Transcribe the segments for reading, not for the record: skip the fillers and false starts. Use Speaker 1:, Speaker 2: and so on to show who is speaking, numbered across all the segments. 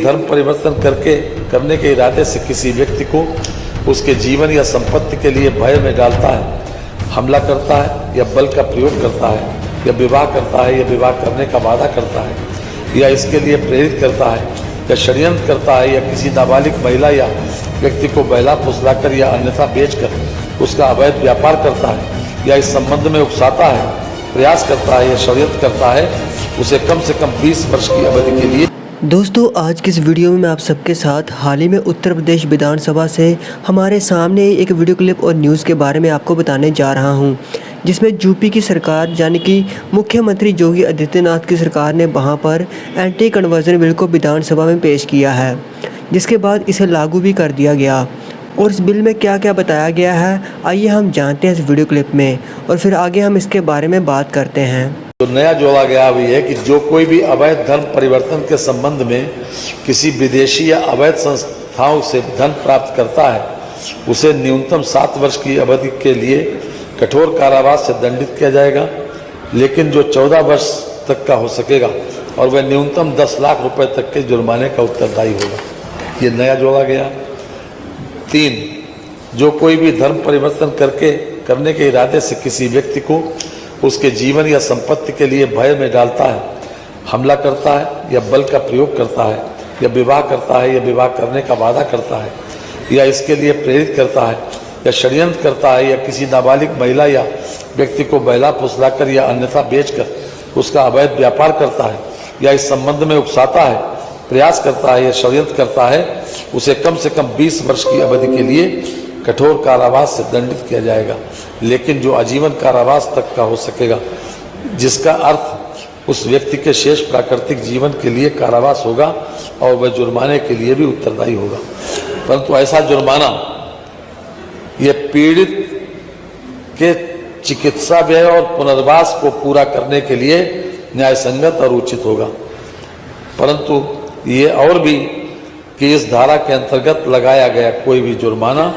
Speaker 1: धर्म परिवर्तन करने के इरादे से किसी व्यक्ति को उसके जीवन या संपत्ति के लिए भय में डालता है, हमला करता है या बल का प्रयोग करता है या विवाह करता है या विवाह करने का वादा करता है या इसके लिए प्रेरित करता है या षड्यंत्र करता है या किसी नाबालिग महिला या व्यक्ति को बहला फुसलाकर या अन्यथा बेचकर उसका अवैध व्यापार करता है या इस संबंध में उकसाता है, प्रयास करता है या षड्यंत्र करता है, उसे कम से कम 20 वर्ष की अवधि के लिए।
Speaker 2: दोस्तों, आज की इस वीडियो में मैं आप सबके साथ हाल ही में उत्तर प्रदेश विधानसभा से हमारे सामने एक वीडियो क्लिप और न्यूज़ के बारे में आपको बताने जा रहा हूं, जिसमें यूपी की सरकार यानी कि मुख्यमंत्री योगी आदित्यनाथ की सरकार ने वहां पर एंटी कन्वर्जन बिल को विधानसभा में पेश किया है, जिसके बाद इसे लागू भी कर दिया गया। और इस बिल में क्या क्या बताया गया है, आइए हम जानते हैं इस वीडियो क्लिप में और फिर आगे हम इसके बारे में बात करते हैं।
Speaker 1: तो नया जोड़ा गया हुई है कि जो कोई भी अवैध धर्म परिवर्तन के संबंध में किसी विदेशी या अवैध संस्थाओं से धन प्राप्त करता है, उसे न्यूनतम 7 वर्ष की अवधि के लिए कठोर कारावास से दंडित किया जाएगा, लेकिन जो 14 वर्ष तक का हो सकेगा और वह न्यूनतम 10 लाख रुपए तक के जुर्माने का उत्तरदायी होगा। ये नया जोड़ा गया। 3, जो कोई भी धर्म परिवर्तन करने के इरादे से किसी व्यक्ति को उसके जीवन या संपत्ति के लिए भय में डालता है, हमला करता है या बल का प्रयोग करता है या विवाह करता है या विवाह करने का वादा करता है या इसके लिए प्रेरित करता है या षड्यंत्र करता है या किसी नाबालिग महिला या व्यक्ति को बहला फुसलाकर या अन्यथा बेचकर उसका अवैध व्यापार करता है या इस संबंध में उकसाता है, प्रयास करता है या षड्यंत्र करता है, उसे कम से कम 20 वर्ष की अवधि के लिए कठोर कारावास से दंडित किया जाएगा, लेकिन जो आजीवन कारावास तक का हो सकेगा, जिसका अर्थ उस व्यक्ति के शेष प्राकृतिक जीवन के लिए कारावास होगा और वह जुर्माने के लिए भी उत्तरदायी होगा। परंतु ऐसा जुर्माना यह पीड़ित के चिकित्सा व्यय और पुनर्वास को पूरा करने के लिए न्याय संगत और उचित होगा। परंतु ये और भी कि इस धारा के अंतर्गत लगाया गया कोई भी जुर्माना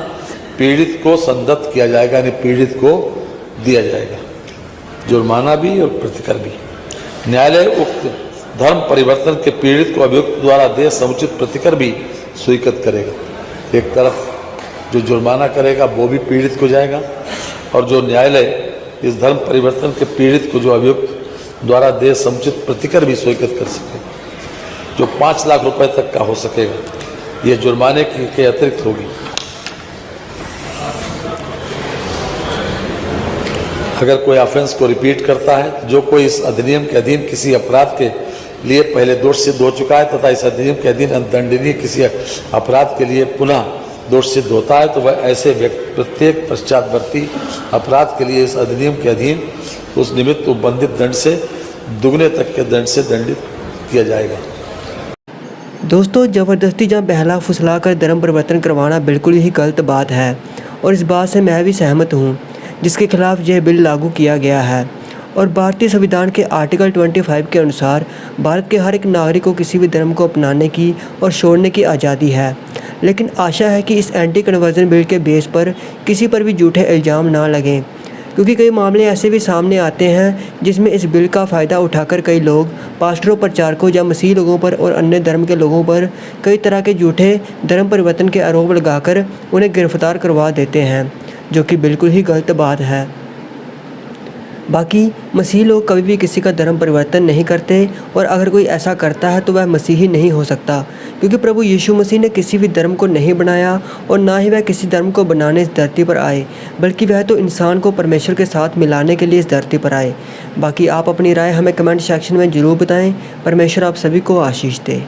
Speaker 1: पीड़ित को संदत्त किया जाएगा, यानी पीड़ित को दिया जाएगा, जुर्माना भी और प्रतिकर भी। न्यायालय उक्त धर्म परिवर्तन के पीड़ित को अभियुक्त द्वारा दे समुचित प्रतिकर भी स्वीकृत करेगा। एक तरफ जो जुर्माना करेगा वो भी पीड़ित को जाएगा और जो न्यायालय इस धर्म परिवर्तन के पीड़ित को जो अभियुक्त द्वारा दे समुचित प्रतिकर भी स्वीकृत कर सकेगा, जो 5 लाख रुपए तक का हो सकेगा, ये जुर्माने के अतिरिक्त होगी। अगर कोई ऑफेंस को रिपीट करता है, जो कोई इस अधिनियम के अधीन किसी अपराध के लिए पहले दोष सिद्ध हो चुका है तथा इस अधिनियम के अधीन दंडनीय किसी अपराध के लिए पुनः दोष सिद्ध होता है, तो वह ऐसे प्रत्येक पश्चातवर्ती अपराध के लिए इस अधिनियम के अधीन उस निमित्त उपबंधित दंड से दुगने तक के दंड से दंडित किया जाएगा।
Speaker 2: दोस्तों, ज़बरदस्ती या बहला फुसला कर धर्म परिवर्तन करवाना बिल्कुल ही गलत बात है और इस बात से मैं भी सहमत हूँ, जिसके खिलाफ यह बिल लागू किया गया है। और भारतीय संविधान के आर्टिकल 25 के अनुसार भारत के हर एक नागरिक को किसी भी धर्म को अपनाने की और छोड़ने की आज़ादी है। लेकिन आशा है कि इस एंटी कन्वर्जन बिल के बेस पर किसी पर भी झूठे इल्ज़ाम ना लगें, क्योंकि कई मामले ऐसे भी सामने आते हैं जिसमें इस बिल का फ़ायदा उठाकर कई लोग पास्टरों, प्रचारकों या मसीह लोगों पर और अन्य धर्म के लोगों पर कई तरह के झूठे धर्म परिवर्तन के आरोप लगाकर उन्हें गिरफ्तार करवा देते हैं, जो कि बिल्कुल ही गलत बात है। बाकी मसीही लोग कभी भी किसी का धर्म परिवर्तन नहीं करते और अगर कोई ऐसा करता है तो वह मसीही नहीं हो सकता, क्योंकि प्रभु यीशु मसीह ने किसी भी धर्म को नहीं बनाया और ना ही वह किसी धर्म को बनाने इस धरती पर आए, बल्कि वह तो इंसान को परमेश्वर के साथ मिलाने के लिए इस धरती पर आए। बाकी आप अपनी राय हमें कमेंट सेक्शन में ज़रूर बताएं। परमेश्वर आप सभी को आशीष दे।